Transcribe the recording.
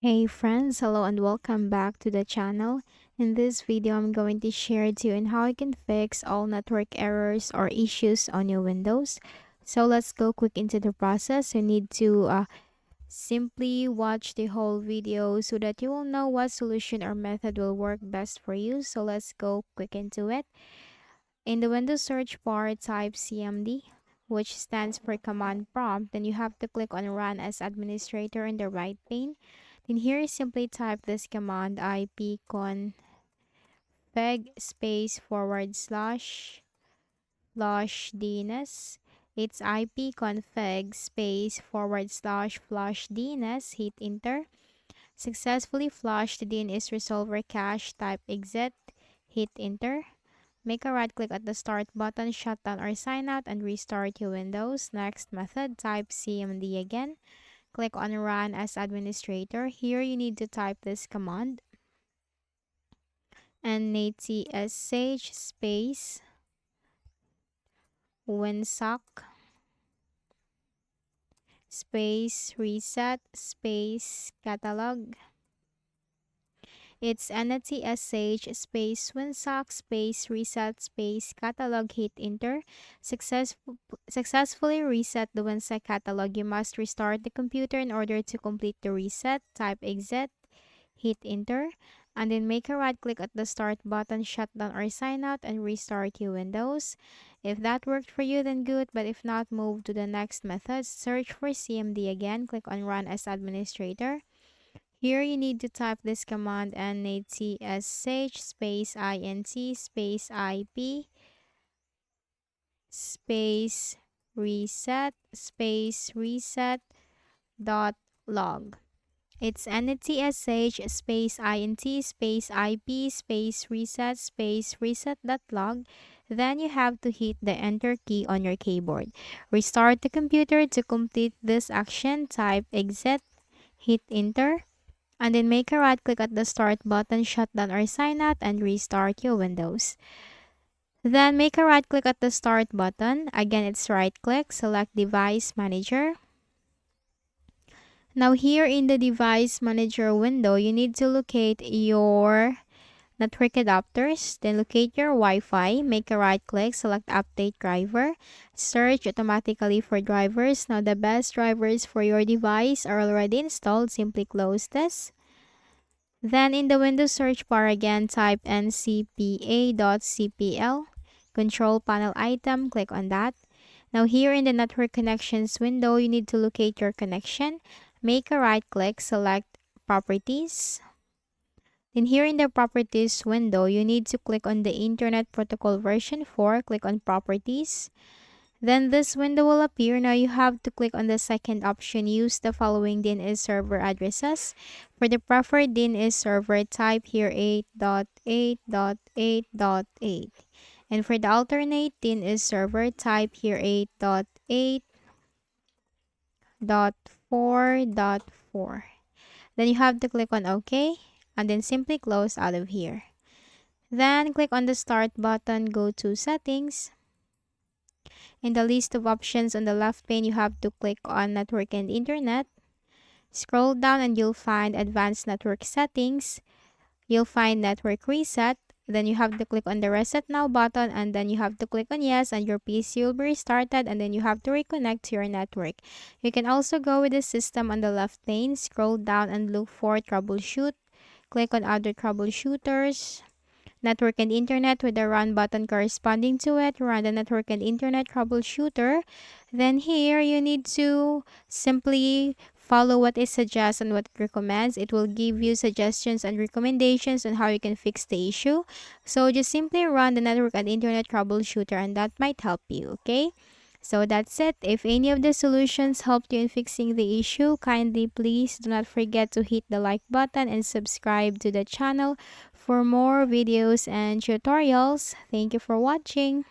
Hey friends, hello and welcome back to the channel. In this video, I'm going to share to you on how you can fix all network errors or issues on your Windows. So let's go quick into the process. You need to simply watch the whole video so that you will know what solution or method will work best for you. So let's go quick into it. In the Windows search bar, type CMD, which stands for command prompt. Then you have to click on run as administrator in the right pane. Then here simply type this command ipconfig space forward slash DNS. It's ipconfig space forward slash flush DNS. Hit enter. Successfully flushed the DNS resolver cache. Type exit. Hit enter. Make a right click at the start button, shut down or sign out, and restart your Windows. Next method, type CMD again. Click on run as administrator. Here you need to type this command: NATSH space winsock space reset space catalog. It's NATSH space winsock space reset space catalog. Hit enter. Successfully reset the winsock catalog. You must restart the computer in order to complete the reset. Type exit. Hit enter, and then make a right click at the start button, shut down or sign out, and restart your Windows. If that worked for you, then good, but if not, move to the next method. Search for CMD again, click on run as administrator. Here you need to type this command: NATSH space INT space IP space reset dot log. It's NATSH space INT space IP space reset.log. Then you have to hit the enter key on your keyboard. Restart the computer to complete this action. Type exit, hit enter, and then make a right click at the start button, shut down or sign out, and restart your Windows. Then make a right click at the start button. Again, it's right click, select device manager. Now here in the device manager window, you need to locate your network adapters. Then locate your Wi-Fi, make a right click, select update driver, search automatically for drivers. Now the best drivers for your device are already installed. Simply close this. Then in the Windows search bar again, type ncpa.cpl, control panel item, click on that. Now here in the network connections window, you need to locate your connection. Make a right click, select properties. Then here in the properties window, you need to click on the Internet Protocol version 4, click on properties. Then this window will appear. Now you have to click on the second option, use the following DNS server addresses. For the preferred DNS server, type here 8.8.8.8. And for the alternate DNS server, type here 8.8.4.4. Then you have to click on OK, and then simply close out of here. Then click on the start button, go to settings. In the list of options on the left pane, you have to click on network and internet. Scroll down and you'll find advanced network settings. You'll find network reset. Then you have to click on the reset now button, and then you have to click on yes, and your PC will be restarted, and then you have to reconnect to your network. You can also go with the system on the left pane, scroll down and look for troubleshoot. Click on other troubleshooters. Network and internet with the run button corresponding to it. Run the network and internet troubleshooter. Then here you need to simply follow what it suggests and what it recommends. It will give you suggestions and recommendations on how you can fix the issue. So just simply run the network and internet troubleshooter, and that might help you, okay? So that's it. If any of the solutions helped you in fixing the issue, kindly please do not forget to hit the like button and subscribe to the channel for more videos and tutorials. Thank you for watching.